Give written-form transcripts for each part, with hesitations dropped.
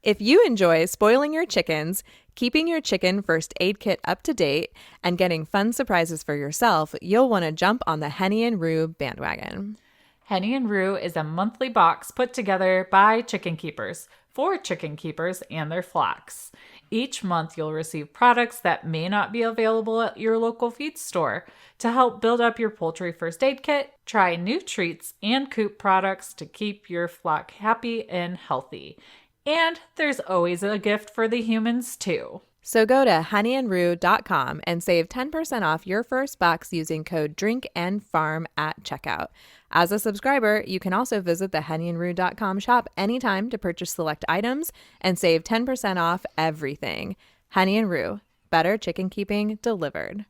If you enjoy spoiling your chickens, keeping your chicken first aid kit up to date, and getting fun surprises for yourself, you'll want to jump on the Henny and Rue bandwagon. Henny and Rue is a monthly box put together by chicken keepers for chicken keepers and their flocks. Each month, you'll receive products that may not be available at your local feed store to help build up your poultry first aid kit. Try new treats and coop products to keep your flock happy and healthy. And there's always a gift for the humans, too. So go to honeyandrue.com and save 10% off your first box using code DRINKANDFARM at checkout. As a subscriber, you can also visit the honeyandrue.com shop anytime to purchase select items and save 10% off everything. Honey and Rue, better chicken keeping delivered.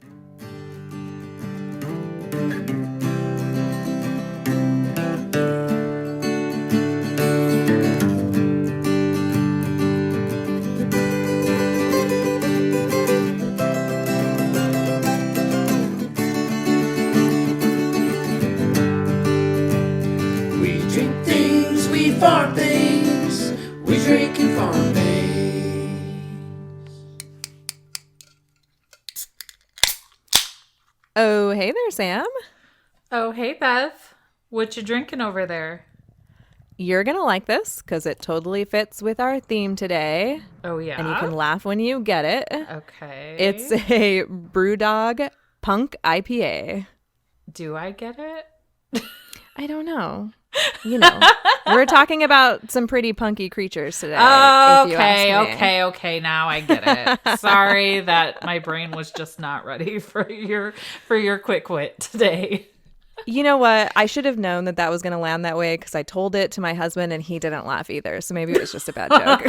Farm things, we drink and farm things. Oh, hey there, Sam. Oh, hey, Beth. What you drinking over there? You're going to like this because it totally fits with our theme today. Oh, yeah? And you can laugh when you get it. Okay. It's a Brewdog Punk IPA. Do I get it? I don't know. You know, we're talking about some pretty punky creatures today. Okay. Now I get it. Sorry that my brain was just not ready for your quick wit today. You know what? I should have known that was going to land that way because I told it to my husband and he didn't laugh either. So maybe it was just a bad joke.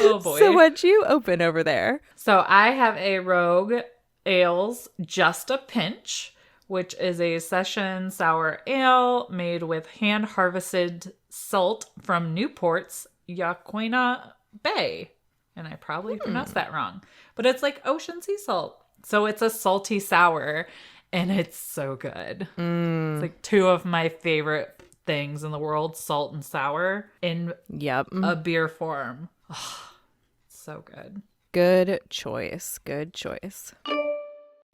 Oh boy. So what'd you open over there? So I have a Rogue Ales Just a Pinch, which is a session sour ale made with hand-harvested salt from Newport's Yaquina Bay. And I probably pronounced that wrong. But it's like ocean sea salt. So it's a salty sour, and it's so good. It's like two of my favorite things in the world, salt and sour, in a beer form. Oh, so good. Good choice. Good choice.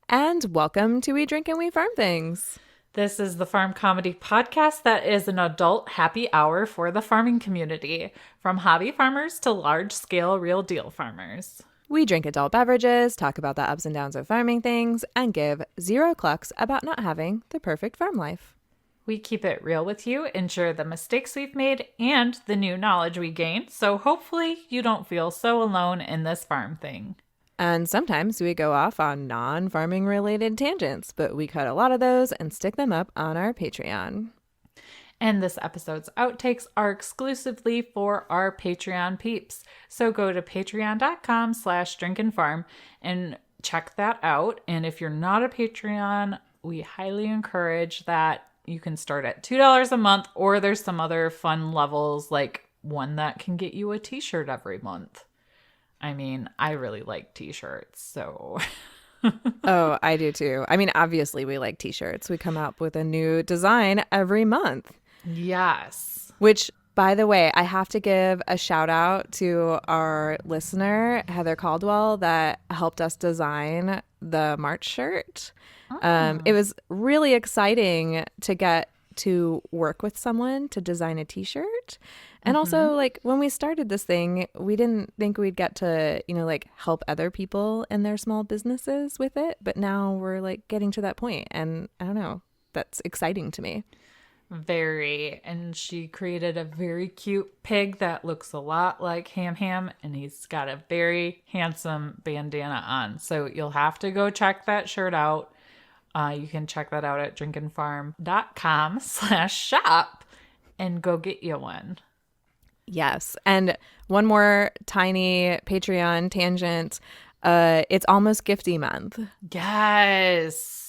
And welcome to We Drink and We Farm Things. This is the farm comedy podcast that is an adult happy hour for the farming community, from hobby farmers to large-scale real deal farmers. We drink adult beverages, talk about the ups and downs of farming things, and give zero clucks about not having the perfect farm life. We keep it real with you, ensure the mistakes we've made, and the new knowledge we gained, so hopefully you don't feel so alone in this farm thing. And sometimes we go off on non-farming related tangents, but we cut a lot of those and stick them up on our Patreon. And this episode's outtakes are exclusively for our Patreon peeps. So go to patreon.com/drinkandfarm and check that out. And if you're not a Patreon, we highly encourage that. You can start at $2 a month, or there's some other fun levels, like one that can get you a t-shirt every month. I mean, I really like t-shirts, so... Oh, I do too. I mean, obviously we like t-shirts. We come up with a new design every month. Yes. Which, by the way, I have to give a shout out to our listener, Heather Caldwell, that helped us design the March shirt. It was really exciting to get to work with someone to design a t-shirt. And also, like, when we started this thing, we didn't think we'd get to, like, help other people in their small businesses with it. But now we're, like, getting to that point. And I don't know, that's exciting to me. Very. And she created a very cute pig that looks a lot like Ham, and he's got a very handsome bandana on. So you'll have to go check that shirt out. You can check that out at drinkandfarm.com/shop and go get you one. Yes. And one more tiny Patreon tangent. It's almost Gifty Month. Yes.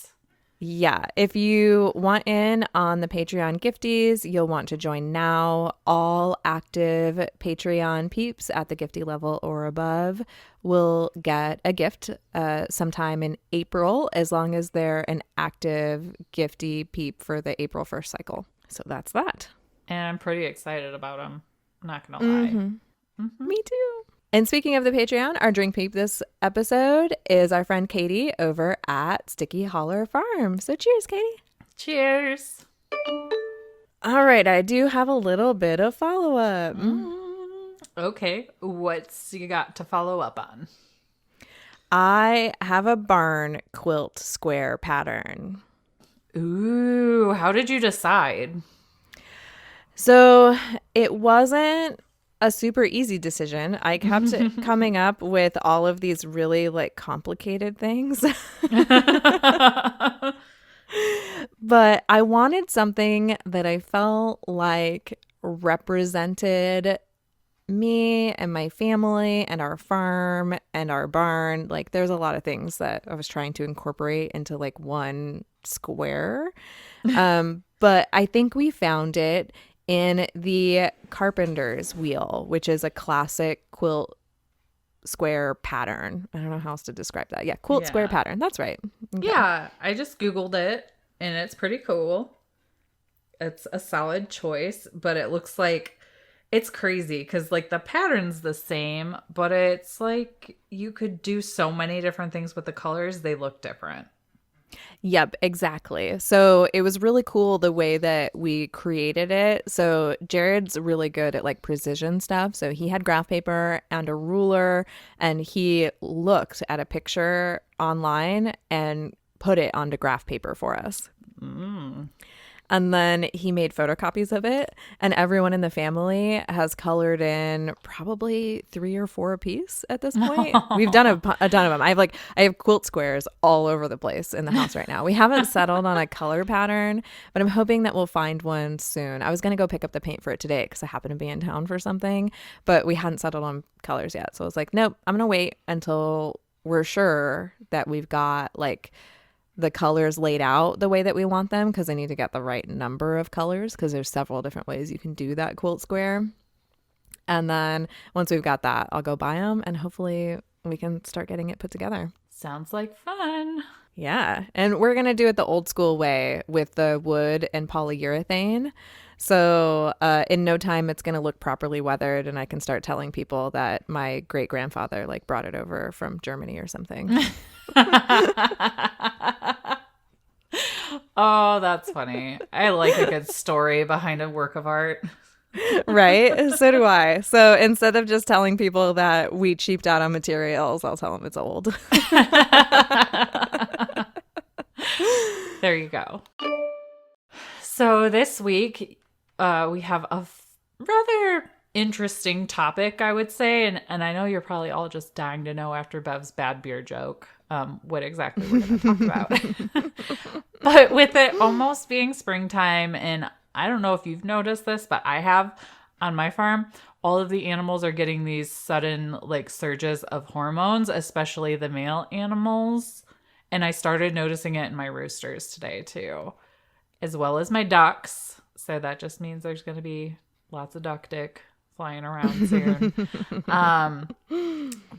Yeah. If you want in on the Patreon gifties, you'll want to join now. All active Patreon peeps at the gifty level or above will get a gift sometime in April, as long as they're an active gifty peep for the April 1st cycle. So that's that. And I'm pretty excited about them. I'm not going to lie. Me too. And speaking of the Patreon, our Drink Peep this episode is our friend Katie over at Sticky Holler Farm. So cheers, Katie. Cheers. All right, I do have a little bit of follow-up. Okay, what's you got to follow up on? I have a barn quilt square pattern. Ooh, how did you decide? So it wasn't a super easy decision. I kept coming up with all of these really like complicated things. But I wanted something that I felt like represented me and my family and our farm and our barn. Like there's a lot of things that I was trying to incorporate into like one square. But I think we found it in the carpenter's wheel, which is a classic quilt square pattern. I don't know how else to describe that. Yeah, quilt square pattern. That's right. Okay. Yeah, I just Googled it and it's pretty cool. It's a solid choice, but it looks like it's crazy because like the pattern's the same, but it's like you could do so many different things with the colors. They look different. Yep, exactly. So it was really cool the way that we created it. So Jared's really good at like precision stuff. So he had graph paper and a ruler, and he looked at a picture online and put it onto graph paper for us. And then he made photocopies of it, and everyone in the family has colored in probably 3 or 4 a piece at this point. We've done a ton of them. I have quilt squares all over the place in the house right now. We haven't settled on a color pattern, but I'm hoping that we'll find one soon. I was going to go pick up the paint for it today because I happen to be in town for something, but we hadn't settled on colors yet. So I was like, nope, I'm going to wait until we're sure that we've got like the colors laid out the way that we want them, because I need to get the right number of colors because there's several different ways you can do that quilt square. And then once we've got that, I'll go buy them and hopefully we can start getting it put together. Sounds like fun. Yeah. And we're going to do it the old school way with the wood and polyurethane. So in no time, it's going to look properly weathered and I can start telling people that my great grandfather like brought it over from Germany or something. Oh, that's funny. I like a good story behind a work of art. Right? So do I. So instead of just telling people that we cheaped out on materials, I'll tell them it's old. There you go. So this week, we have a rather interesting topic, I would say. And I know you're probably all just dying to know after Bev's bad beer joke what exactly we're going to talk about. But with it almost being springtime, and I don't know if you've noticed this, but I have on my farm, all of the animals are getting these sudden like surges of hormones, especially the male animals. And I started noticing it in my roosters today too, as well as my ducks. So that just means there's going to be lots of duck dick flying around soon.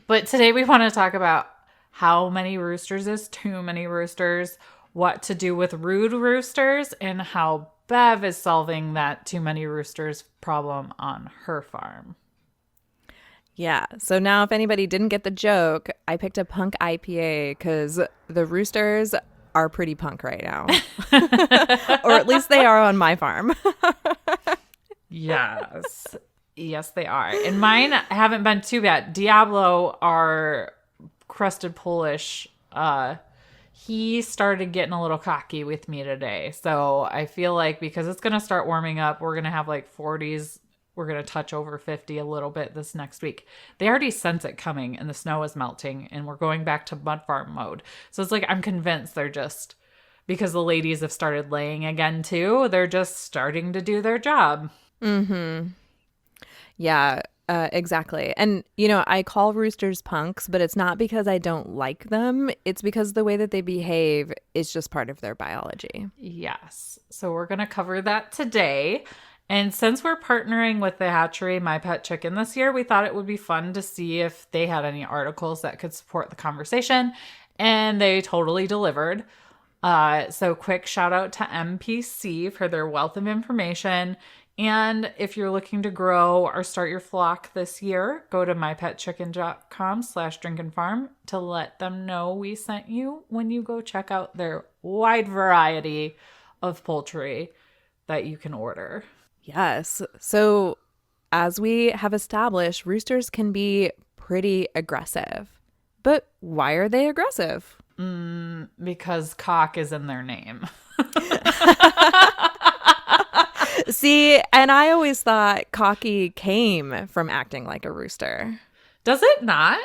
But today we want to talk about how many roosters is too many roosters, what to do with rude roosters, and how Bev is solving that too many roosters problem on her farm. Yeah. So now if anybody didn't get the joke, I picked a punk IPA because the roosters are pretty punk right now. Or at least they are on my farm. Yes. Yes, they are. And mine haven't been too bad. Diablo, our crusted Polish, he started getting a little cocky with me today. So I feel like because it's going to start warming up, we're going to have like 40s. We're going to touch over 50 a little bit this next week. They already sense it coming and the snow is melting and we're going back to mud farm mode. So it's like I'm convinced they're just, because the ladies have started laying again too, they're just starting to do their job. Mm-hmm. Yeah, exactly. And, you know, I call roosters punks, but it's not because I don't like them. It's because the way that they behave is just part of their biology. Yes. So we're going to cover that today. And since we're partnering with the hatchery, My Pet Chicken, this year, we thought it would be fun to see if they had any articles that could support the conversation. And they totally delivered. So quick shout out to MPC for their wealth of information. And if you're looking to grow or start your flock this year, go to mypetchicken.com/drinkandfarm to let them know we sent you when you go check out their wide variety of poultry that you can order. Yes. So, as we have established, roosters can be pretty aggressive. But why are they aggressive? Because cock is in their name. See, and I always thought cocky came from acting like a rooster. Does it not?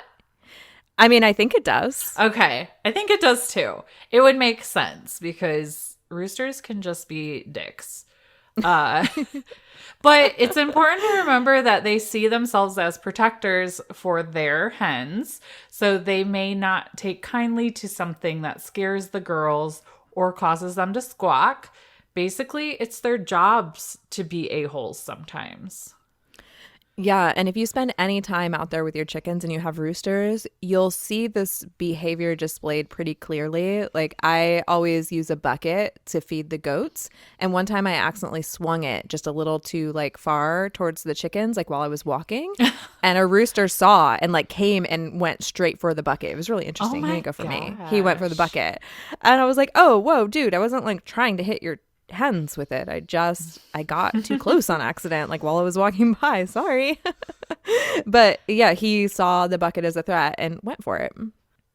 I mean, I think it does. Okay. I think it does too. It would make sense because roosters can just be dicks. But it's important to remember that they see themselves as protectors for their hens, so they may not take kindly to something that scares the girls or causes them to squawk. Basically, it's their jobs to be a-holes sometimes. Yeah, and if you spend any time out there with your chickens and you have roosters, you'll see this behavior displayed pretty clearly. Like, I always use a bucket to feed the goats, and one time I accidentally swung it just a little too far towards the chickens, like while I was walking, and a rooster saw and came and went straight for the bucket. It was really interesting. He didn't go for me. He went for the bucket, and I was like, "Oh, whoa, dude! I wasn't trying to hit your hens with it. I got too close on accident, while I was walking by. Sorry." But yeah, he saw the bucket as a threat and went for it.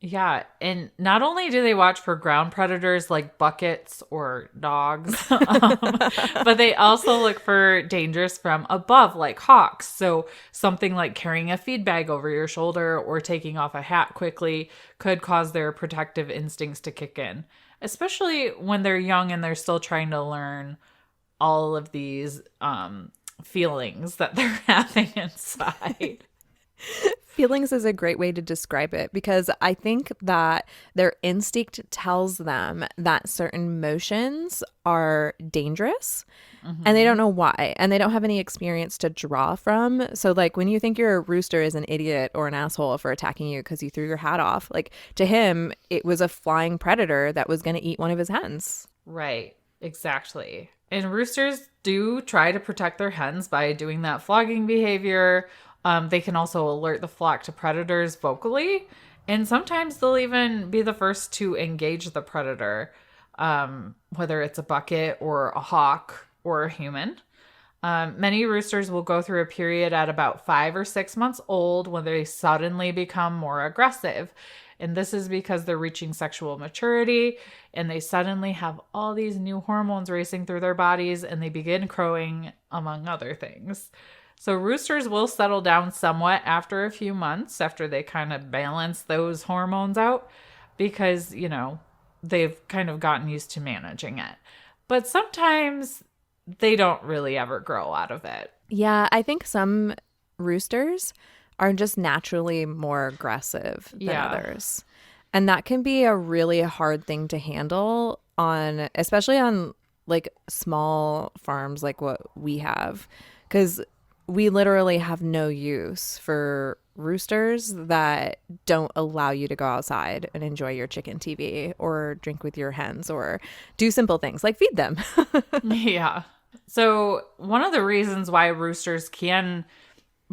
Yeah, and not only do they watch for ground predators like buckets or dogs, but they also look for dangers from above like hawks. So something like carrying a feed bag over your shoulder or taking off a hat quickly could cause their protective instincts to kick in, especially when they're young and they're still trying to learn all of these feelings that they're having inside. Feelings is a great way to describe it, because I think that their instinct tells them that certain motions are dangerous, and they don't know why, and they don't have any experience to draw from. So when you think your rooster is an idiot or an asshole for attacking you because you threw your hat off, to him, it was a flying predator that was going to eat one of his hens. Right, exactly. And roosters do try to protect their hens by doing that flogging behavior. They can also alert the flock to predators vocally, and sometimes they'll even be the first to engage the predator, whether it's a bucket or a hawk or a human. Many roosters will go through a period at about 5 or 6 months old when they suddenly become more aggressive. And this is because they're reaching sexual maturity and they suddenly have all these new hormones racing through their bodies and they begin crowing, among other things. So roosters will settle down somewhat after a few months, after they kind of balance those hormones out, because, they've kind of gotten used to managing it. But sometimes they don't really ever grow out of it. Yeah, I think some roosters are just naturally more aggressive than others. And that can be a really hard thing to handle especially on small farms like what we have, because we literally have no use for roosters that don't allow you to go outside and enjoy your chicken TV or drink with your hens or do simple things like feed them. Yeah. So one of the reasons why roosters can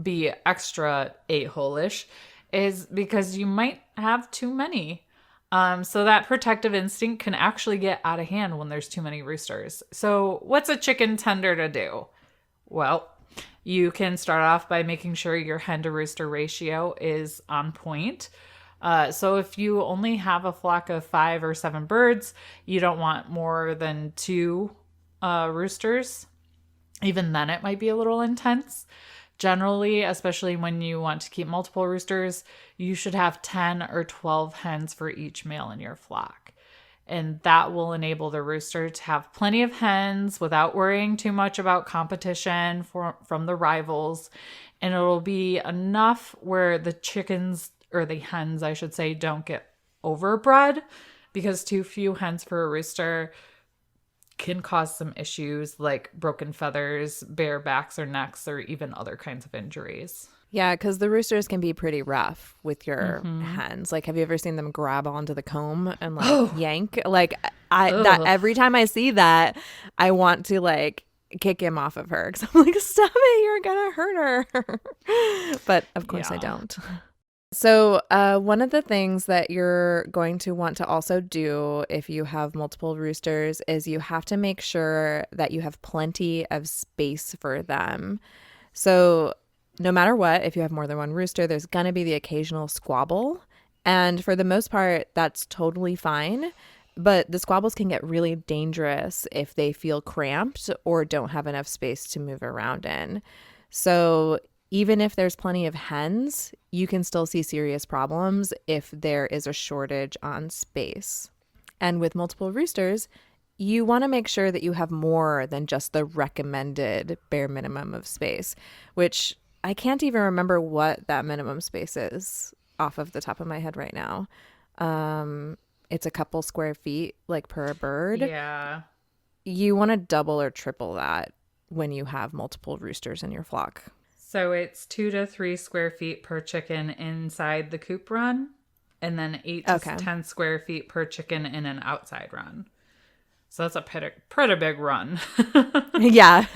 be extra a-hole-ish is because you might have too many. So that protective instinct can actually get out of hand when there's too many roosters. So what's a chicken tender to do? Well, you can start off by making sure your hen to rooster ratio is on point. So if you only have a flock of 5 or 7 birds, you don't want more than 2 roosters. Even then, it might be a little intense. Generally, especially when you want to keep multiple roosters, you should have 10 or 12 hens for each male in your flock. And that will enable the rooster to have plenty of hens without worrying too much about competition from the rivals. And it'll be enough where the chickens, or the hens, I should say, don't get overbred, because too few hens for a rooster can cause some issues like broken feathers, bare backs or necks, or even other kinds of injuries. Yeah, because the roosters can be pretty rough with your hens. Have you ever seen them grab onto the comb and yank? That every time I see that, I want to kick him off of her because I'm like, stop it, you're gonna hurt her. But of course I Yeah. don't. So one of the things that you're going to want to also do if you have multiple roosters is you have to make sure that you have plenty of space for them. So no matter what, if you have more than one rooster, there's going to be the occasional squabble. And for the most part, that's totally fine. But the squabbles can get really dangerous if they feel cramped or don't have enough space to move around in. So even if there's plenty of hens, you can still see serious problems if there is a shortage on space. And with multiple roosters, you want to make sure that you have more than just the recommended bare minimum of space, which I can't even remember what that minimum space is off of the top of my head right now. It's a couple square feet like per bird. Yeah. You want to double or triple that when you have multiple roosters in your flock. So it's 2 to 3 square feet per chicken inside the coop run, and then 8 to 10 square feet per chicken in an outside run. So that's a pretty big run. Yeah,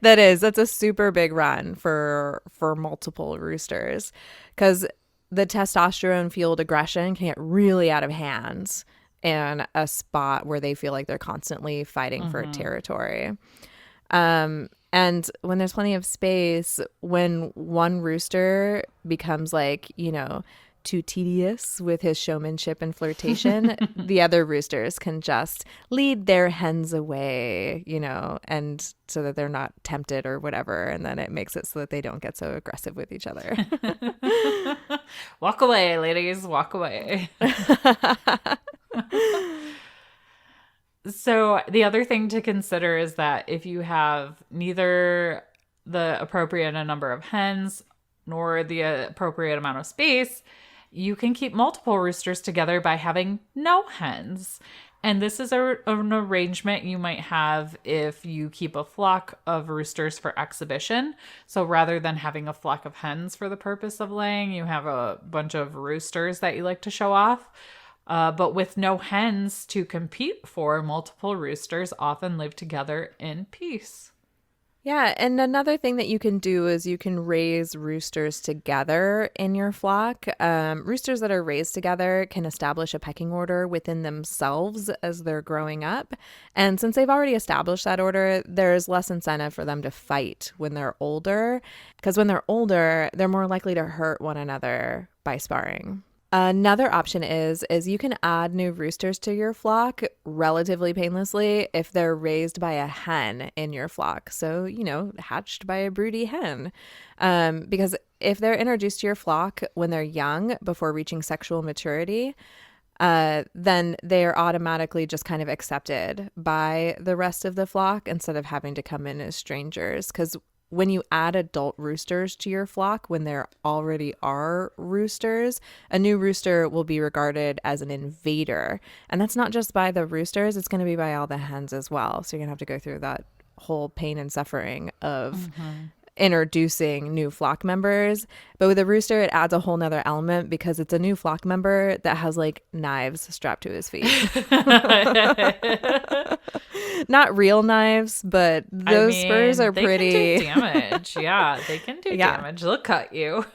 that is. That's a super big run for multiple roosters because the testosterone fueled aggression can get really out of hand in a spot where they feel like they're constantly fighting for territory. And when there's plenty of space, when one rooster becomes like, too tedious with his showmanship and flirtation, the other roosters can just lead their hens away, and so that they're not tempted or whatever. And then it makes it so that they don't get so aggressive with each other. Walk away, ladies, walk away. So the other thing to consider is that if you have neither the appropriate number of hens nor the appropriate amount of space, you can keep multiple roosters together by having no hens. And this is an arrangement you might have if you keep a flock of roosters for exhibition. So rather than having a flock of hens for the purpose of laying, you have a bunch of roosters that you like to show off. But with no hens to compete for, multiple roosters often live together in peace. Yeah, and another thing that you can do is you can raise roosters together in your flock. Roosters that are raised together can establish a pecking order within themselves as they're growing up. And since they've already established that order, there's less incentive for them to fight when they're older. Because when they're older, they're more likely to hurt one another by sparring. Another option is you can add new roosters to your flock relatively painlessly if they're raised by a hen in your flock. So, hatched by a broody hen. Because if they're introduced to your flock when they're young before reaching sexual maturity, then they are automatically just kind of accepted by the rest of the flock instead of having to come in as strangers. Because when you add adult roosters to your flock, when there already are roosters, a new rooster will be regarded as an invader. And that's not just by the roosters, it's going to be by all the hens as well. So you're going to have to go through that whole pain and suffering of introducing new flock members. But with a rooster, it adds a whole nother element because it's a new flock member that has like knives strapped to his feet. Not real knives, but those spurs are pretty. They can do damage. Yeah, they can do damage. They'll cut you.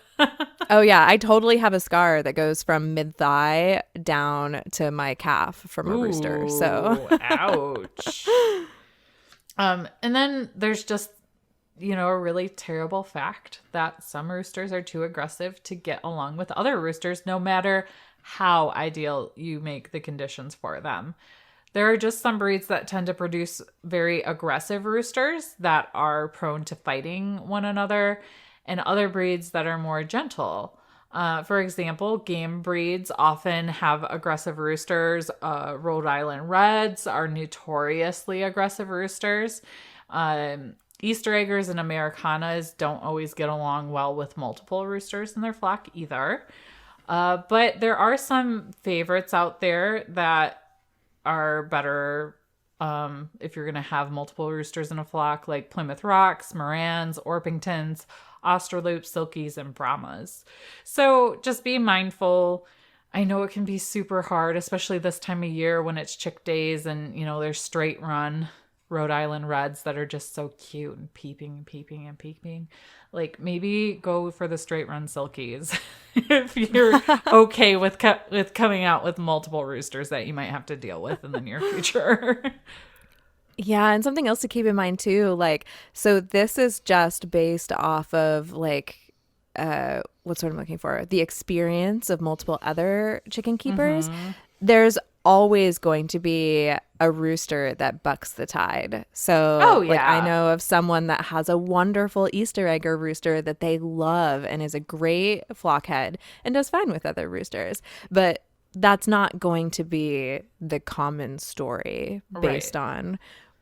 Oh, yeah. I totally have a scar that goes from mid-thigh down to my calf from a rooster. So, ouch. And then there's just, a really terrible fact that some roosters are too aggressive to get along with other roosters, no matter how ideal you make the conditions for them. There are just some breeds that tend to produce very aggressive roosters that are prone to fighting one another, and other breeds that are more gentle. For example, game breeds often have aggressive roosters. Rhode Island Reds are notoriously aggressive roosters. Easter eggers and Americanas don't always get along well with multiple roosters in their flock either. But there are some favorites out there that are better if you're going to have multiple roosters in a flock, like Plymouth Rocks, Morans, Orpingtons, Australoops, Silkies, and Brahmas. So just be mindful. I know it can be super hard, especially this time of year when it's chick days and, there's straight run. Rhode Island Reds that are just so cute and peeping and peeping and peeping. Like, maybe go for the straight run silkies if you're okay with coming out with multiple roosters that you might have to deal with in the near future. Yeah, and something else to keep in mind too, like, so this is just based off of like what's what I'm looking for? The experience of multiple other chicken keepers. There's always going to be a rooster that bucks the tide. So like I know of someone that has a wonderful Easter egger rooster that they love and is a great flock head and does fine with other roosters. But that's not going to be the common story based on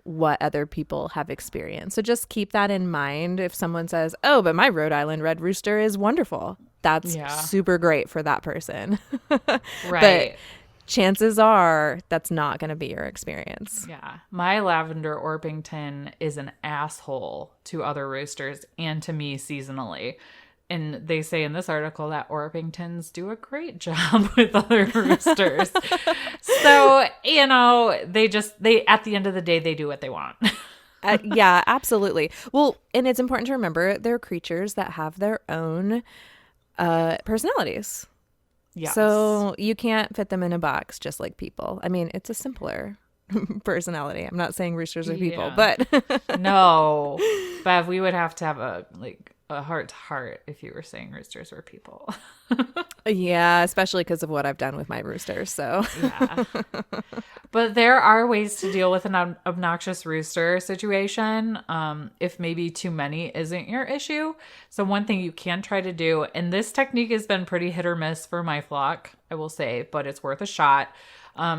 what other people have experienced. So just keep that in mind. If someone says, oh, but my Rhode Island red rooster is wonderful, that's super great for that person. But chances are that's not going to be your experience. Yeah. My lavender Orpington is an asshole to other roosters and to me seasonally. And they say in this article that Orpingtons do a great job with other roosters. So, you know, they at the end of the day, they do what they want. Yeah, absolutely. Well, and it's important to remember they're creatures that have their own personalities. Yes. So you can't fit them in a box just like people. I mean, it's a simpler personality. I'm not saying roosters are people, but no, Bev, we would have to have a heart to heart if you were saying roosters were people. Yeah, especially because of what I've done with my roosters. So yeah, but there are ways to deal with an obnoxious rooster situation. If maybe too many isn't your issue. So one thing you can try to do, and this technique has been pretty hit or miss for my flock, I will say, but it's worth a shot.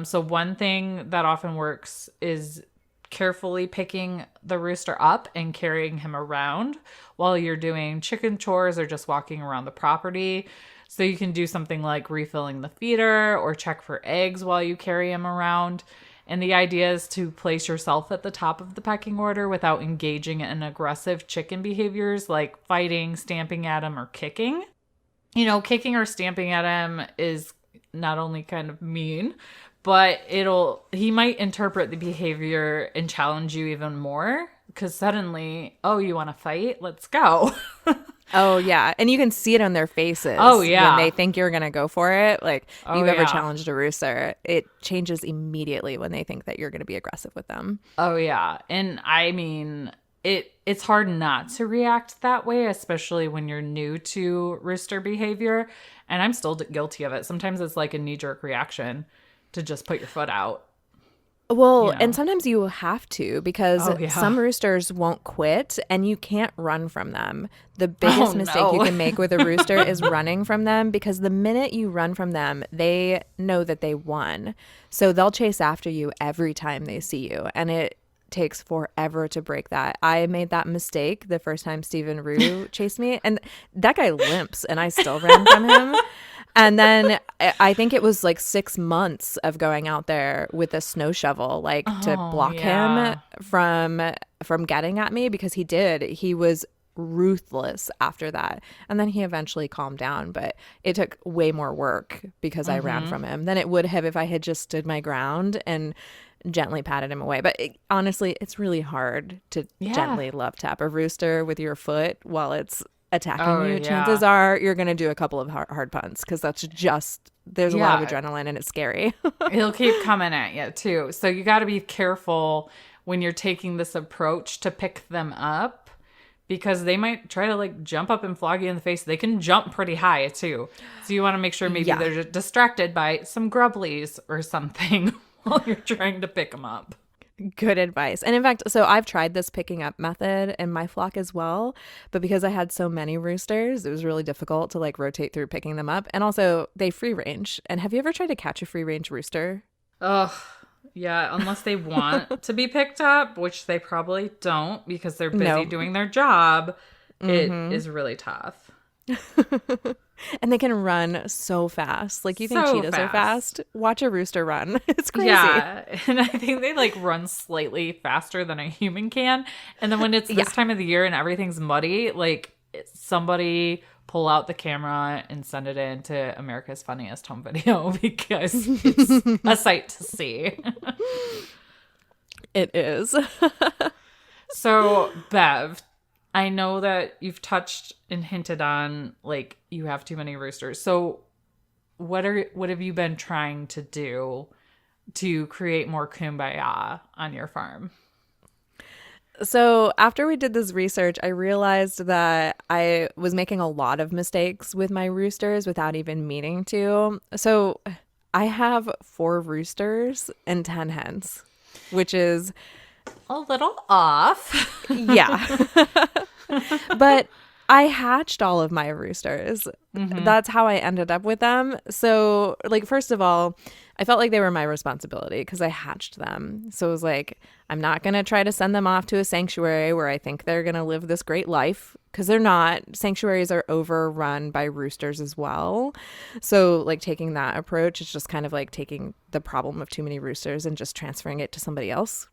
So one thing that often works is carefully picking the rooster up and carrying him around while you're doing chicken chores or just walking around the property. So you can do something like refilling the feeder or check for eggs while you carry him around. And the idea is to place yourself at the top of the pecking order without engaging in aggressive chicken behaviors like fighting, stamping at him, or kicking. You know, kicking or stamping at him is not only kind of mean, but he might interpret the behavior and challenge you even more because suddenly, oh, you want to fight? Let's go. Oh, yeah. And you can see it on their faces. Oh, yeah. When they think you're going to go for it. Like, if you've ever challenged a rooster, it changes immediately when they think that you're going to be aggressive with them. Oh, yeah. And I mean, it's hard not to react that way, especially when you're new to rooster behavior. And I'm still guilty of it. Sometimes it's like a knee-jerk reaction to just put your foot out. Well, and sometimes you have to because some roosters won't quit and you can't run from them. The biggest mistake you can make with a rooster is running from them because the minute you run from them, they know that they won. So they'll chase after you every time they see you. And it takes forever to break that. I made that mistake the first time Stephen Rue chased me. And that guy limps and I still ran from him. And then I think it was like 6 months of going out there with a snow shovel, like to block him from getting at me because he was ruthless after that. And then he eventually calmed down, but it took way more work because I ran from him than it would have if I had just stood my ground and gently patted him away. But honestly, it's really hard to gently love tap a rooster with your foot while it's attacking you. Chances are you're going to do a couple of hard punts because that's just, there's a lot of adrenaline and it's scary. He'll keep coming at you too. So you got to be careful when you're taking this approach to pick them up because they might try to like jump up and flog you in the face. They can jump pretty high too. So you want to make sure maybe they're distracted by some grubblies or something while you're trying to pick them up. Good advice. And in fact, so I've tried this picking up method in my flock as well, but because I had so many roosters, it was really difficult to like rotate through picking them up. And also they free range. And have you ever tried to catch a free range rooster? Oh, yeah. Unless they want to be picked up, which they probably don't because they're busy doing their job. It is really tough. And they can run so fast. Like you think cheetahs are fast? Watch a rooster run. It's crazy. Yeah. And I think they like run slightly faster than a human can. And then when it's this time of the year and everything's muddy, like somebody pull out the camera and send it in to America's Funniest Home Video because it's a sight to see. It is. So, Bev, I know that you've touched and hinted on like you have too many roosters. So, what have you been trying to do to create more kumbaya on your farm? So after we did this research, I realized that I was making a lot of mistakes with my roosters without even meaning to. So I have 4 roosters and 10 hens, which is, A little off. yeah. But I hatched all of my roosters. That's how I ended up with them. So, like, first of all, I felt like they were my responsibility because I hatched them. So it was like, I'm not going to try to send them off to a sanctuary where I think they're going to live this great life, because they're not. Sanctuaries are overrun by roosters as well. So, like, taking that approach is just kind of like taking the problem of too many roosters and just transferring it to somebody else.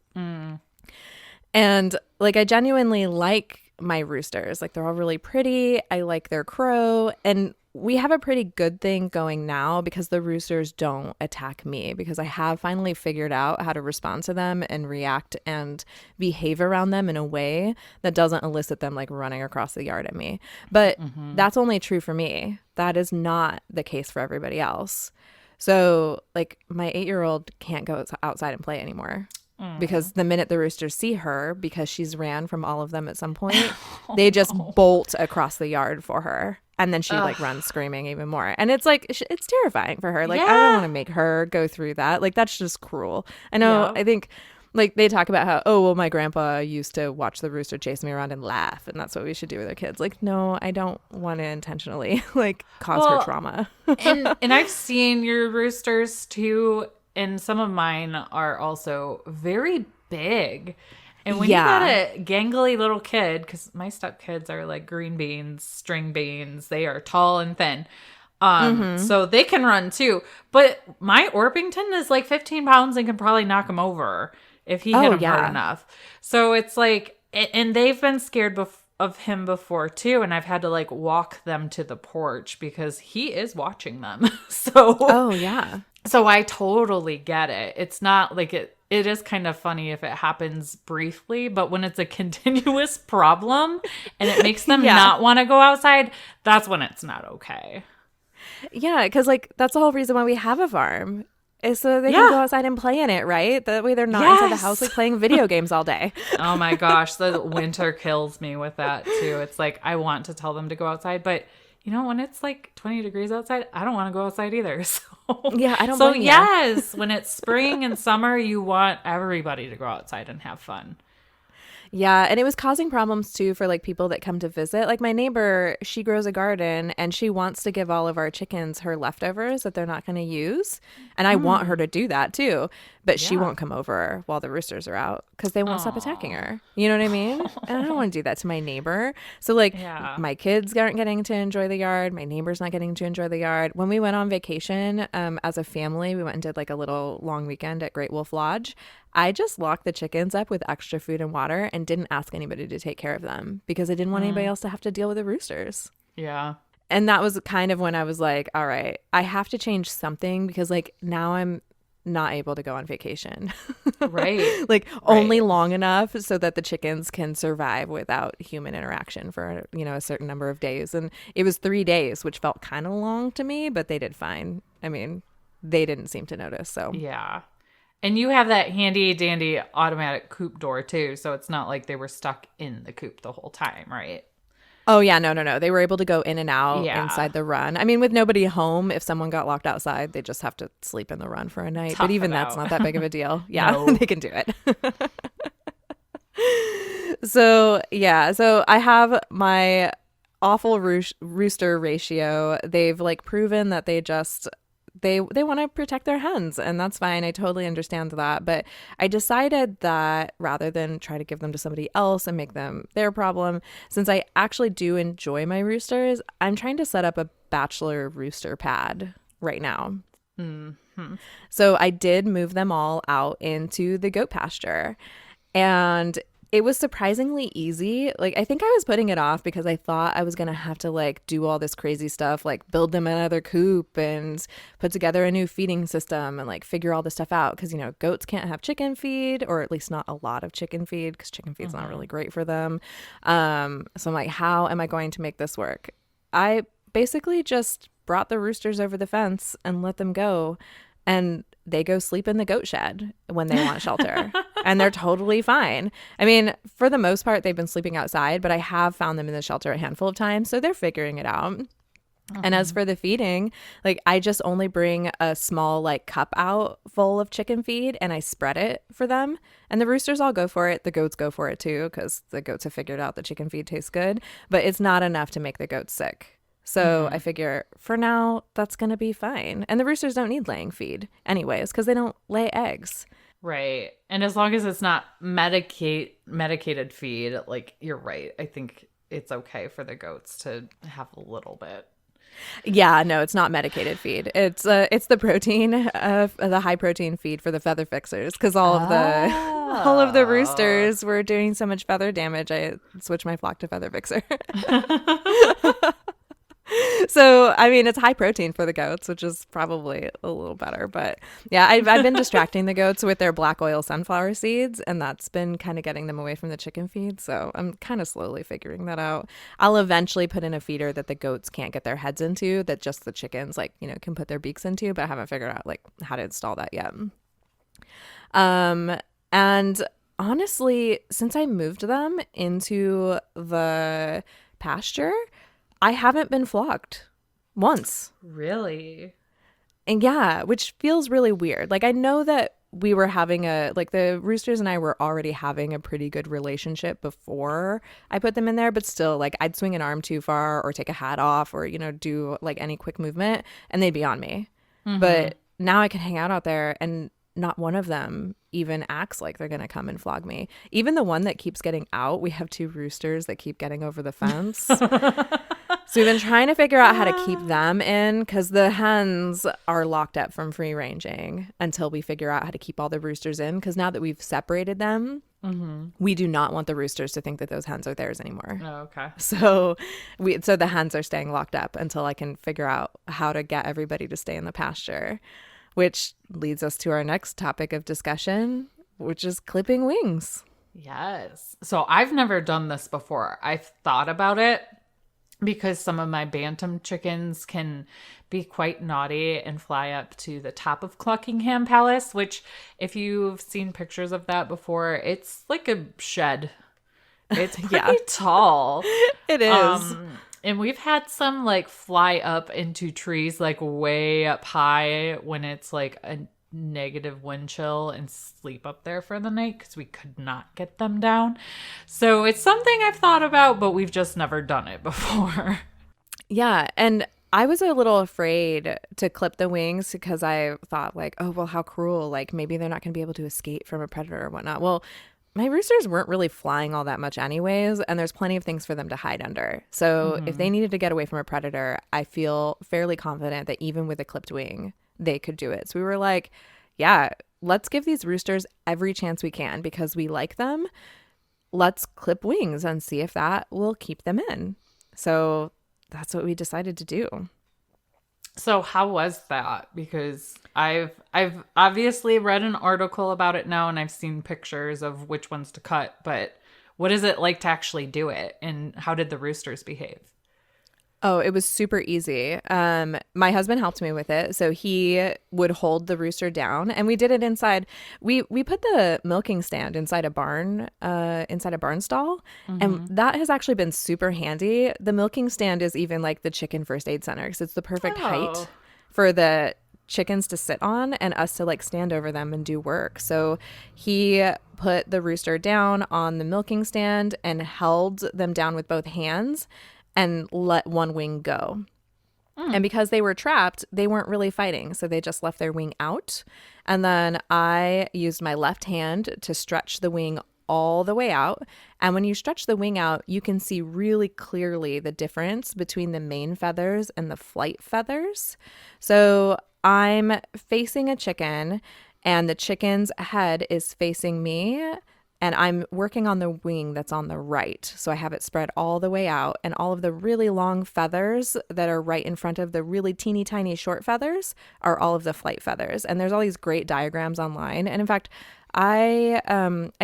And, like, I genuinely like my roosters. Like, they're all really pretty. I like their crow. And we have a pretty good thing going now because the roosters don't attack me, because I have finally figured out how to respond to them and react and behave around them in a way that doesn't elicit them like running across the yard at me. But that's only true for me. That is not the case for everybody else. So, like, my 8-year-old can't go outside and play anymore. Because the minute the roosters see her, because she's ran from all of them at some point, they just bolt across the yard for her. And then she like runs screaming even more. And it's like, it's terrifying for her. Like, I don't want to make her go through that. Like, that's just cruel. I know. I think like they talk about how, oh, well, my grandpa used to watch the rooster chase me around and laugh. And that's what we should do with our kids. Like, no, I don't want to intentionally like cause her trauma. and I've seen your roosters too. And some of mine are also very big. And when you got a gangly little kid, because my stepkids are like green beans, string beans, they are tall and thin. So they can run too. But my Orpington is like 15 pounds and can probably knock him over if he hit him hard enough. So it's like, and they've been scared of him before too. And I've had to like walk them to the porch because he is watching them. So I totally get it. It's not like it is kind of funny if it happens briefly, but when it's a continuous problem and it makes them not want to go outside, that's when it's not okay. Yeah, because like that's the whole reason why we have a farm, is so they can go outside and play in it, right? That way they're not inside the house like playing video games all day. Oh my gosh, the winter kills me with that too. It's like I want to tell them to go outside, but you know, when it's like 20 degrees outside, I don't want to go outside either. So I don't. So blame yes, when it's spring and summer, you want everybody to go outside and have fun. Yeah, and it was causing problems too for like people that come to visit. Like my neighbor, she grows a garden and she wants to give all of our chickens her leftovers that they're not going to use. And I want her to do that too, but she won't come over while the roosters are out because they won't stop attacking her. You know what I mean? And I don't want to do that to my neighbor. So like my kids aren't getting to enjoy the yard. My neighbor's not getting to enjoy the yard. When we went on vacation as a family, we went and did like a little long weekend at Great Wolf Lodge. I just locked the chickens up with extra food and water and didn't ask anybody to take care of them because I didn't want anybody else to have to deal with the roosters. Yeah. And that was kind of when I was like, all right, I have to change something because like now I'm not able to go on vacation. Right. Like only long enough so that the chickens can survive without human interaction for, you know, a certain number of days. And it was 3 days, which felt kind of long to me, but they did fine. I mean, they didn't seem to notice. So yeah. And you have that handy dandy automatic coop door too. So it's not like they were stuck in the coop the whole time, right? Oh, yeah. No. They were able to go in and out inside the run. I mean, with nobody home, if someone got locked outside, they just have to sleep in the run for a night. But even that's not that big of a deal. Yeah, they can do it. So I have my awful rooster ratio. They've like proven that they just... They want to protect their hens, and that's fine. I totally understand that. But I decided that rather than try to give them to somebody else and make them their problem, since I actually do enjoy my roosters, I'm trying to set up a bachelor rooster pad right now. Mm-hmm. So I did move them all out into the goat pasture. And It was surprisingly easy. Like, I think I was putting it off because I thought I was going to have to like do all this crazy stuff, like build them another coop and put together a new feeding system and like figure all this stuff out. Cause, you know, goats can't have chicken feed, or at least not a lot of chicken feed, because chicken feed's not really great for them. So I'm like, how am I going to make this work? I basically just brought the roosters over the fence and let them go. And they go sleep in the goat shed when they want shelter. And they're totally fine. I mean, for the most part, they've been sleeping outside, but I have found them in the shelter a handful of times. So they're figuring it out. And as for the feeding, like I just only bring a small like cup out full of chicken feed and I spread it for them. And the roosters all go for it. The goats go for it too, because the goats have figured out the chicken feed tastes good, but it's not enough to make the goats sick. So I figure for now, that's going to be fine. And the roosters don't need laying feed anyways, because they don't lay eggs. Right. And as long as it's not medicated feed, like you're right. I think it's okay for the goats to have a little bit. Yeah, no, it's not medicated feed. It's the protein of the high protein feed for the feather fixers, because all of the roosters were doing so much feather damage. I switched my flock to feather fixer. So, I mean, it's high protein for the goats, which is probably a little better. But yeah, I've been distracting the goats with their black oil sunflower seeds, and that's been kind of getting them away from the chicken feed. So I'm kind of slowly figuring that out. I'll eventually put in a feeder that the goats can't get their heads into, that just the chickens, like, you know, can put their beaks into, but I haven't figured out like how to install that yet. And honestly, since I moved them into the pasture, I haven't been flocked once. Really? And yeah, which feels really weird. Like I know that we were having the roosters and I were already having a pretty good relationship before I put them in there, but still, like I'd swing an arm too far or take a hat off or, you know, do like any quick movement and they'd be on me. But now I can hang out there and not one of them even acts like they're going to come and flog me. Even the one that keeps getting out, we have two roosters that keep getting over the fence. So we've been trying to figure out how to keep them in, because the hens are locked up from free ranging until we figure out how to keep all the roosters in. Because now that we've separated them, we do not want the roosters to think that those hens are theirs anymore. Oh, okay. So the hens are staying locked up until I can figure out how to get everybody to stay in the pasture, which leads us to our next topic of discussion, which is clipping wings. Yes. So I've never done this before. I've thought about it because some of my bantam chickens can be quite naughty and fly up to the top of Cluckingham Palace, which if you've seen pictures of that before, it's like a shed. It's pretty tall. It is. And we've had some like fly up into trees like way up high when it's like a negative wind chill and sleep up there for the night because we could not get them down. So it's something I've thought about, but we've just never done it before. Yeah. And I was a little afraid to clip the wings because I thought like, oh, well, how cruel. Like maybe they're not going to be able to escape from a predator or whatnot. Well, my roosters weren't really flying all that much anyways, and there's plenty of things for them to hide under. So if they needed to get away from a predator, I feel fairly confident that even with a clipped wing, they could do it. So we were like, yeah, let's give these roosters every chance we can because we like them. Let's clip wings and see if that will keep them in. So that's what we decided to do. So how was that? Because I've obviously read an article about it now and I've seen pictures of which ones to cut, but what is it like to actually do it? And how did the roosters behave? Oh, it was super easy. My husband helped me with it. So he would hold the rooster down and we did it inside. We put the milking stand inside a barn stall. And that has actually been super handy. The milking stand is even like the chicken first aid center because it's the perfect height for the chickens to sit on and us to like stand over them and do work. So he put the rooster down on the milking stand and held them down with both hands and let one wing go. And because they were trapped, they weren't really fighting. So they just left their wing out. And then I used my left hand to stretch the wing all the way out. And when you stretch the wing out, you can see really clearly the difference between the main feathers and the flight feathers. So I'm facing a chicken and the chicken's head is facing me. and I'm working on the wing that's on the right. So I have it spread all the way out, and all of the really long feathers that are right in front of the really teeny tiny short feathers are all of the flight feathers. And there's all these great diagrams online. And in fact, I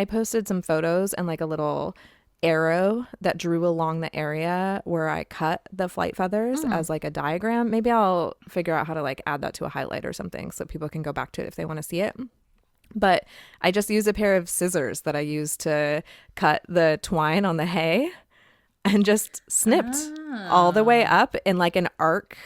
posted some photos and like a little arrow that drew along the area where I cut the flight feathers as like a diagram. Maybe I'll figure out how to like add that to a highlight or something so people can go back to it if they want to see it. But I just use a pair of scissors that I use to cut the twine on the hay and just snipped all the way up in like an arc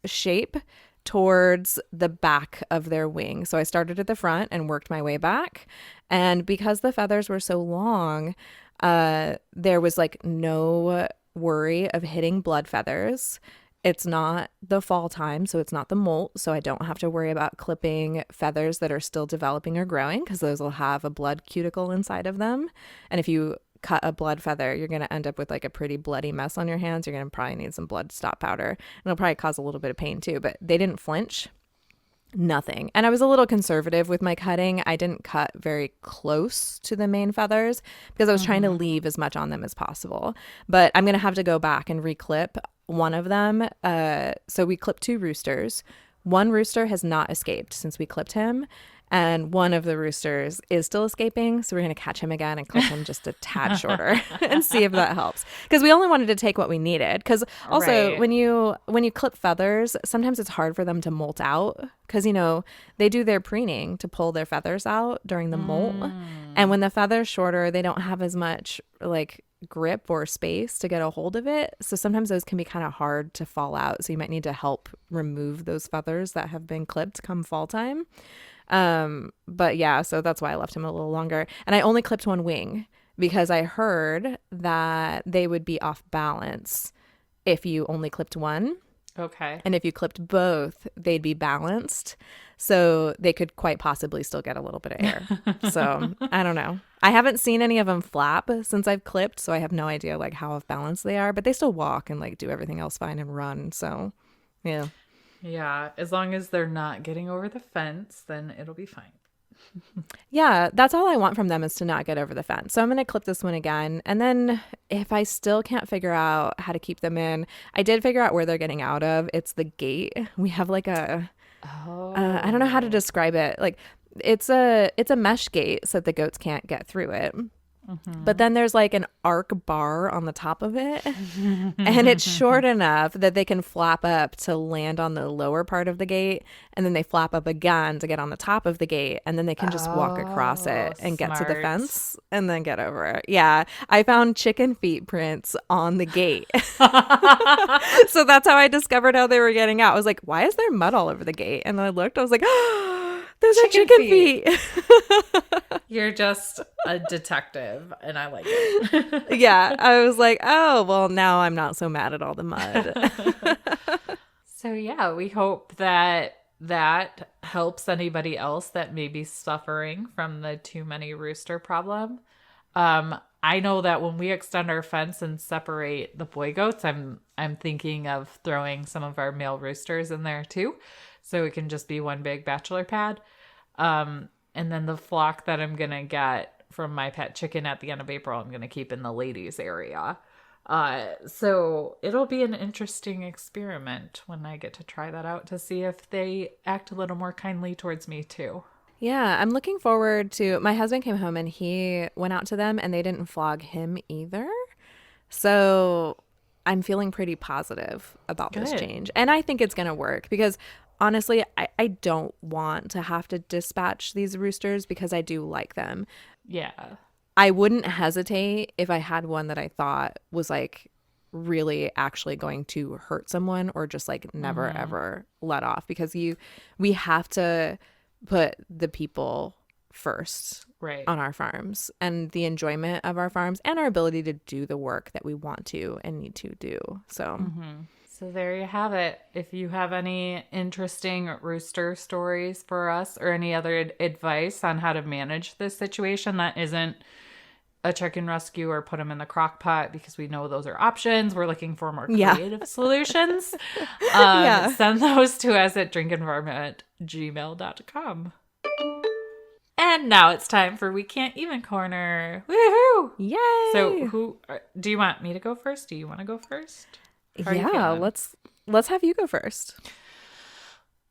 shape towards the back of their wing. So I started at the front and worked my way back. And because the feathers were so long, there was like no worry of hitting blood feathers. It's not the fall time, so it's not the molt, so I don't have to worry about clipping feathers that are still developing or growing, because those will have a blood cuticle inside of them. And if you cut a blood feather, you're going to end up with like a pretty bloody mess on your hands. You're going to probably need some blood stop powder, and it'll probably cause a little bit of pain too. But they didn't flinch. Nothing. And I was a little conservative with my cutting. I didn't cut very close to the main feathers because I was trying to leave as much on them as possible. But I'm going to have to go back and reclip one of them. So we clipped 2 roosters. One rooster has not escaped since we clipped him, and one of the roosters is still escaping. So we're going to catch him again and clip him just a tad shorter and see if that helps. Because we only wanted to take what we needed. Because also when you clip feathers, sometimes it's hard for them to molt out. Because, you know, they do their preening to pull their feathers out during the molt. And when the feather's shorter, they don't have as much like grip or space to get a hold of it. So sometimes those can be kind of hard to fall out. So you might need to help remove those feathers that have been clipped come fall time. But yeah, so that's why I left him a little longer. And I only clipped one wing because I heard that they would be off balance if you only clipped one. Okay. And if you clipped both, they'd be balanced. So they could quite possibly still get a little bit of air. So I don't know. I haven't seen any of them flap since I've clipped, so I have no idea like how off balance they are, but they still walk and like do everything else fine and run. So yeah. Yeah. As long as they're not getting over the fence, then it'll be fine. Yeah, that's all I want from them is to not get over the fence. So I'm going to clip this one again. And then if I still can't figure out how to keep them in, I did figure out where they're getting out of. It's the gate. We have like a, I don't know how to describe it. Like it's a mesh gate so that the goats can't get through it. But then there's like an arc bar on the top of it, and it's short enough that they can flap up to land on the lower part of the gate, and then they flap up again to get on the top of the gate, and then they can just walk across it and get to the fence and then get over it. Yeah, I found chicken feet prints on the gate. So that's how I discovered how they were getting out. I was like, why is there mud all over the gate? And then I looked, I was like, oh, those are chicken feet. You're just a detective, and I like it. Yeah, I was like, oh, well, now I'm not so mad at all the mud. So yeah, we hope that helps anybody else that may be suffering from the too many rooster problem. I know that when we extend our fence and separate the boy goats, I'm thinking of throwing some of our male roosters in there too, so it can just be one big bachelor pad. And then the flock that I'm going to get from my pet chicken at the end of April, I'm going to keep in the ladies area. So it'll be an interesting experiment when I get to try that out to see if they act a little more kindly towards me too. Yeah, I'm looking forward to, my husband came home and he went out to them and they didn't flog him either. So I'm feeling pretty positive about this change. And I think it's going to work because honestly, I don't want to have to dispatch these roosters because I do like them. Yeah. I wouldn't hesitate if I had one that I thought was like really actually going to hurt someone or just like never ever let off, because we have to put the people first on our farms and the enjoyment of our farms and our ability to do the work that we want to and need to do. So So there you have it. If you have any interesting rooster stories for us or any other advice on how to manage this situation that isn't a chicken rescue or put them in the crock pot, because we know those are options. We're looking for more creative solutions. Send those to us at drinkinfarm@gmail.com. And now it's time for We Can't Even Corner. Woohoo! Yay! So do you want me to go first? Do you want to go first? How are you feeling? let's have you go first.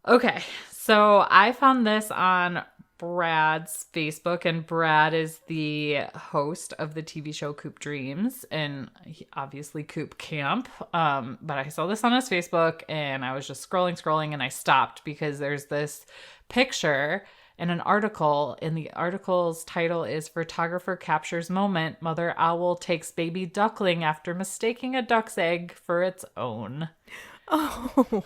Okay, so I found this on Brad's Facebook, and Brad is the host of the TV show Coop Dreams, and obviously Coop Camp. But I saw this on his Facebook, and I was just scrolling, and I stopped because there's this picture and an article, and the article's title is "Photographer Captures Moment: Mother Owl Takes Baby Duckling After Mistaking a Duck's Egg for Its Own." Oh.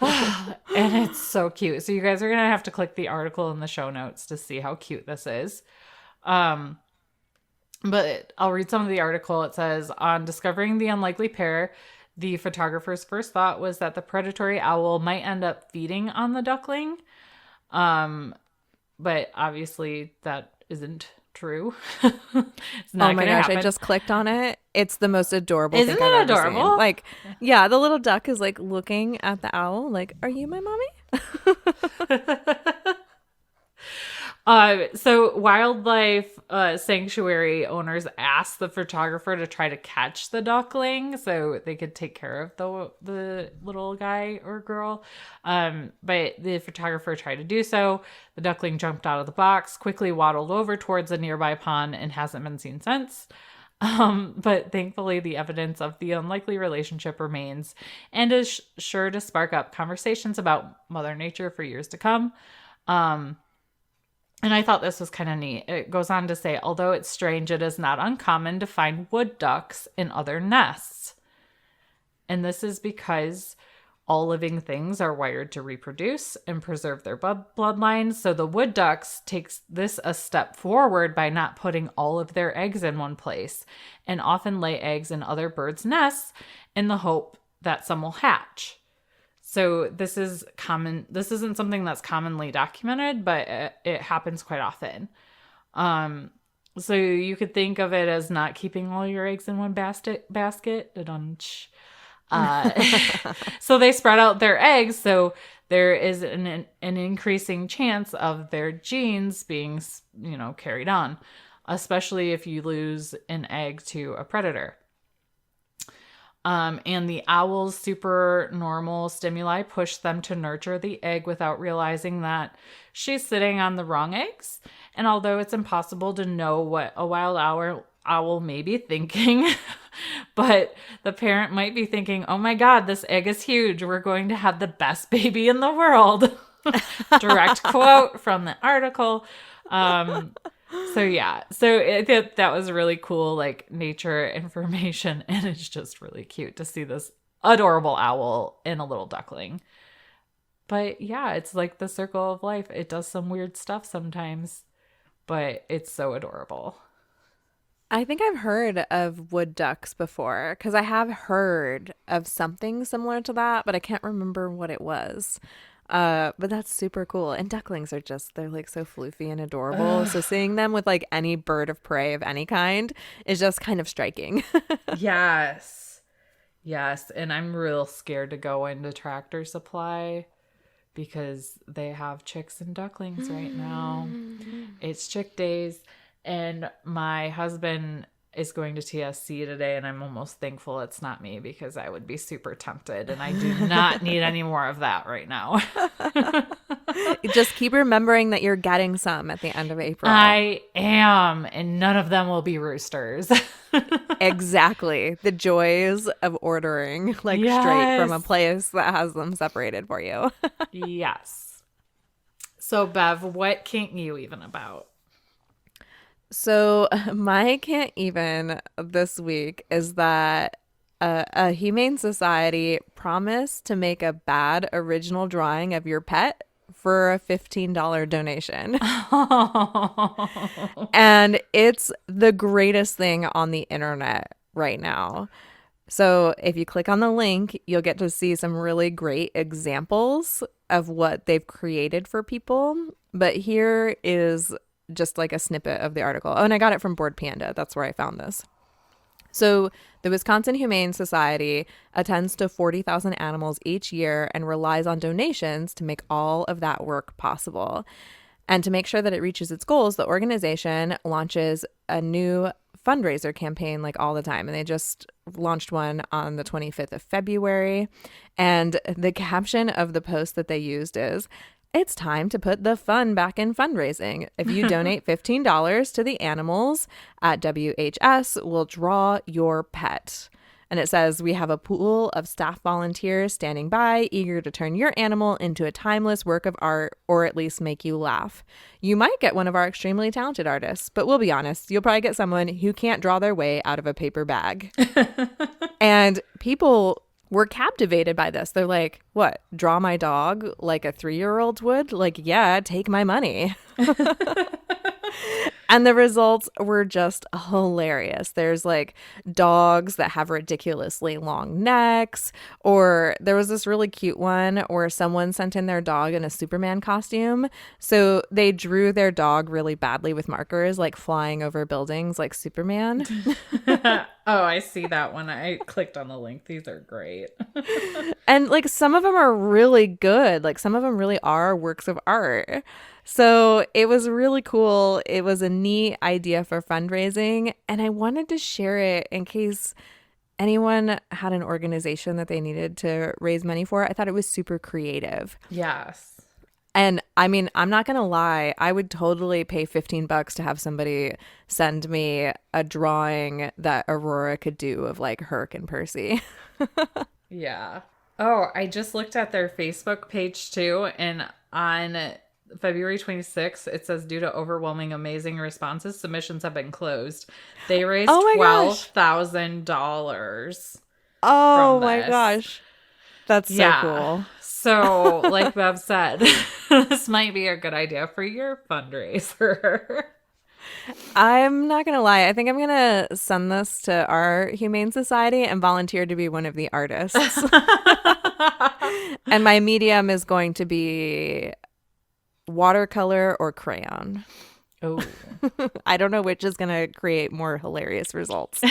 And it's so cute. So you guys are gonna have to click the article in the show notes to see how cute this is. But I'll read some of the article. It says, on discovering the unlikely pair, the photographer's first thought was that the predatory owl might end up feeding on the duckling. But obviously that isn't true. It's not Oh my gonna gosh, happen. I just clicked on it. It's the most adorable Isn't thing I've it ever adorable? seen. Like, yeah, the little duck is like looking at the owl like, "Are you my mommy?" So wildlife sanctuary owners asked the photographer to try to catch the duckling so they could take care of the little guy or girl. But the photographer tried to do so. The duckling jumped out of the box, quickly waddled over towards a nearby pond, and hasn't been seen since. But thankfully, the evidence of the unlikely relationship remains and is sure to spark up conversations about Mother Nature for years to come. And I thought this was kind of neat. It goes on to say, although it's strange, it is not uncommon to find wood ducks in other nests. And this is because all living things are wired to reproduce and preserve their bloodlines. So the wood ducks takes this a step forward by not putting all of their eggs in one place, and often lay eggs in other birds' nests in the hope that some will hatch. So this is common. This isn't something that's commonly documented, but it happens quite often. So you could think of it as not keeping all your eggs in one basket. So they spread out their eggs. So there is an increasing chance of their genes being, carried on, especially if you lose an egg to a predator. And the owl's supernormal stimuli push them to nurture the egg without realizing that she's sitting on the wrong eggs. And although it's impossible to know what a wild owl may be thinking, but the parent might be thinking, oh my God, this egg is huge. We're going to have the best baby in the world. Direct quote from the article. So I think that was really cool, like nature information, and it's just really cute to see this adorable owl and a little duckling. But yeah, it's like the circle of life. It does some weird stuff sometimes, but it's so adorable. I think I've heard of wood ducks before because I have heard of something similar to that, but I can't remember what it was. But that's super cool. And ducklings are they're like so floofy and adorable. So seeing them with like any bird of prey of any kind is just kind of striking. Yes. And I'm real scared to go into Tractor Supply because they have chicks and ducklings right now. It's chick days. And my husband is going to TSC today, and I'm almost thankful it's not me because I would be super tempted, and I do not need any more of that right now. Just keep remembering that you're getting some at the end of April. I am, and none of them will be roosters. Exactly. The joys of ordering straight from a place that has them separated for you. Yes. So, Bev, what can't you even about? So my can't even this week is that a humane society promised to make a bad original drawing of your pet for a $15 donation. And it's the greatest thing on the internet right now. So if you click on the link, you'll get to see some really great examples of what they've created for people. But here is just like a snippet of the article. Oh, and I got it from Board Panda. That's where I found this. So the Wisconsin Humane Society attends to 40,000 animals each year and relies on donations to make all of that work possible. And to make sure that it reaches its goals, the organization launches a new fundraiser campaign like all the time. And they just launched one on the 25th of February. And the caption of the post that they used is, "It's time to put the fun back in fundraising. If you donate $15 to the animals at WHS, we'll draw your pet." And it says, "We have a pool of staff volunteers standing by, eager to turn your animal into a timeless work of art, or at least make you laugh. You might get one of our extremely talented artists, but we'll be honest, you'll probably get someone who can't draw their way out of a paper bag." And people were captivated by this. They're like, "What? Draw my dog like a 3-year-old would? Like, yeah, take my money." And the results were just hilarious. There's like dogs that have ridiculously long necks, or there was this really cute one where someone sent in their dog in a Superman costume. So they drew their dog really badly with markers, like flying over buildings like Superman. Oh, I see that one. I clicked on the link. These are great. And like some of them are really good. Like some of them really are works of art. So it was really cool. It was a neat idea for fundraising. And I wanted to share it in case anyone had an organization that they needed to raise money for. I thought it was super creative. Yes. And I mean, I'm not going to lie. I would totally pay $15 to have somebody send me a drawing that Aurora could do of like Herc and Percy. Yeah. Oh, I just looked at their Facebook page too. And on February 26th, it says, "Due to overwhelming amazing responses, submissions have been closed." They raised $12,000. Oh my gosh. That's so cool. So, like Bev said, this might be a good idea for your fundraiser. I'm not going to lie. I think I'm going to send this to our Humane Society and volunteer to be one of the artists. And my medium is going to be watercolor or crayon. Oh. I don't know which is going to create more hilarious results.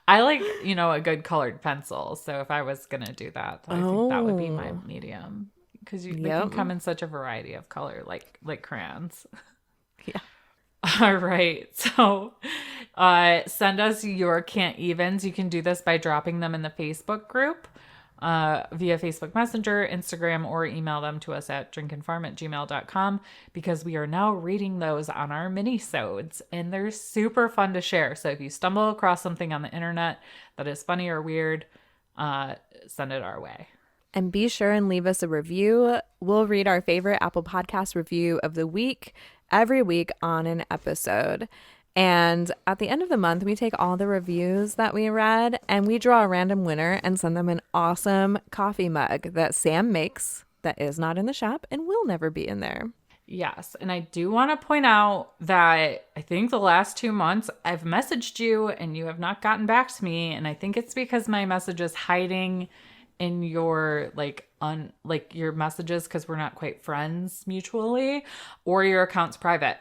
I like, a good colored pencil. So if I was going to do that, I think that would be my medium. Because they can come in such a variety of color, like crayons. Yeah. All right. So send us your can't evens. You can do this by dropping them in the Facebook group via Facebook Messenger, Instagram, or email them to us at drinkandfarm@gmail.com, because we are now reading those on our mini-sodes, and they're super fun to share. So if you stumble across something on the internet that is funny or weird, send it our way. And be sure and leave us a review. We'll read our favorite Apple Podcast review of the week every week on an episode. And at the end of the month, we take all the reviews that we read and we draw a random winner and send them an awesome coffee mug that Sam makes that is not in the shop and will never be in there. Yes. And I do want to point out that I think the last 2 months I've messaged you and you have not gotten back to me. And I think it's because my message is hiding in your your messages because we're not quite friends mutually, or your account's private.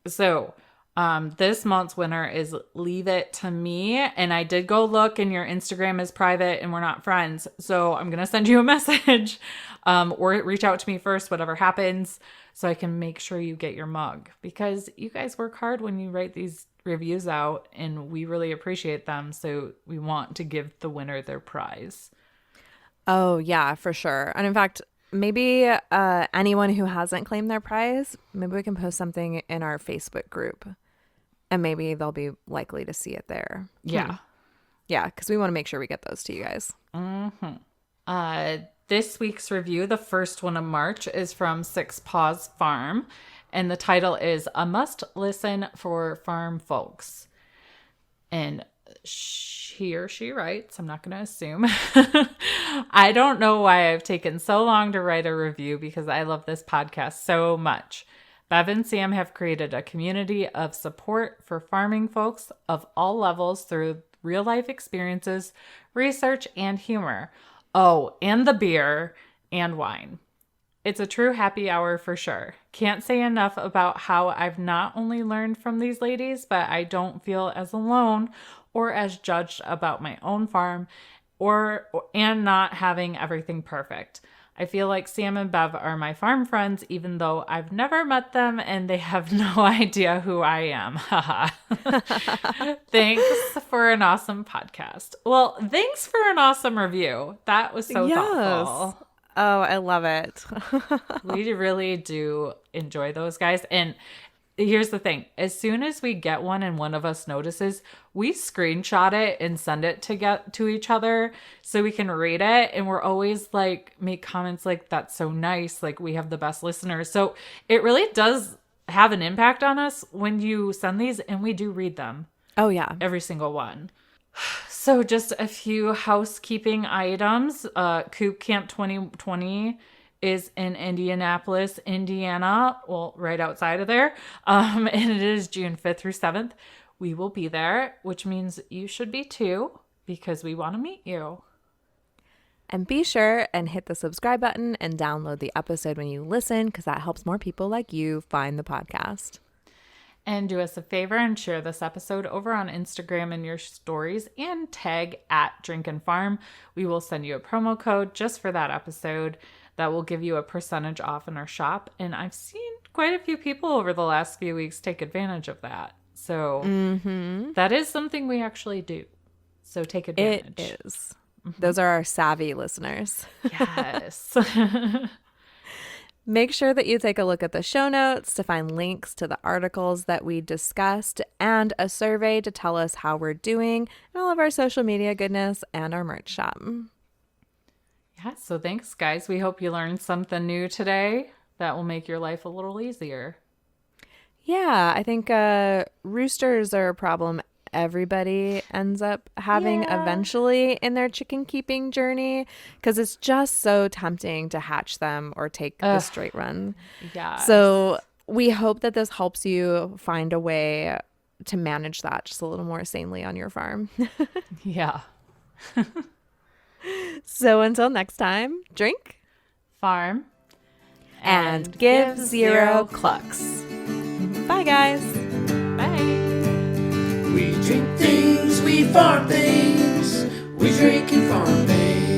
So this month's winner is Leave It to Me. And I did go look and your Instagram is private and we're not friends. So I'm going to send you a message or reach out to me first, whatever happens, so I can make sure you get your mug, because you guys work hard when you write these reviews out and we really appreciate them. So we want to give the winner their prize. Oh, yeah, for sure. And in fact, maybe anyone who hasn't claimed their prize, maybe we can post something in our Facebook group. And maybe they'll be likely to see it there. Yeah. Yeah, because we want to make sure we get those to you guys. Mm-hmm. This week's review, the first one of March, is from Six Paws Farm. And the title is A Must Listen for Farm Folks. And he or she writes, I'm not going to assume. I don't know why I've taken so long to write a review, because I love this podcast so much. Bev and Sam have created a community of support for farming folks of all levels through real life experiences, research, and humor. Oh, and the beer and wine. It's a true happy hour for sure. Can't say enough about how I've not only learned from these ladies, but I don't feel as alone or as judged about my own farm and not having everything perfect. I feel like Sam and Bev are my farm friends, even though I've never met them and they have no idea who I am. Haha. Thanks for an awesome podcast. Well, thanks for an awesome review. That was so thoughtful. Oh, I love it. We really do enjoy those guys. And here's the thing. As soon as we get one and one of us notices, we screenshot it and send it to each other so we can read it. And we're always like, make comments like, that's so nice. Like, we have the best listeners. So it really does have an impact on us when you send these, and we do read them. Oh, yeah. Every single one. So just a few housekeeping items. Coop Camp 2020 is in Indianapolis, Indiana. Well, right outside of there. And it is June 5th through 7th. We will be there, which means you should be too, because we want to meet you. And be sure and hit the subscribe button and download the episode when you listen, because that helps more people like you find the podcast. And do us a favor and share this episode over on Instagram in your stories and tag at Drink and Farm. We will send you a promo code just for that episode that will give you a percentage off in our shop. And I've seen quite a few people over the last few weeks take advantage of that. So that is something we actually do. So take advantage. It is. Those are our savvy listeners. Yes. Make sure that you take a look at the show notes to find links to the articles that we discussed and a survey to tell us how we're doing and all of our social media goodness and our merch shop. Yeah, so thanks, guys. We hope you learned something new today that will make your life a little easier. Yeah, I think roosters are a problem everybody ends up having eventually in their chicken keeping journey, because it's just so tempting to hatch them or take the straight run. Yeah. So we hope that this helps you find a way to manage that just a little more sanely on your farm. Yeah. So until next time, drink, Farm, and give zero clucks. Bye, guys. Bye. We drink things, we farm things, we drink and farm things.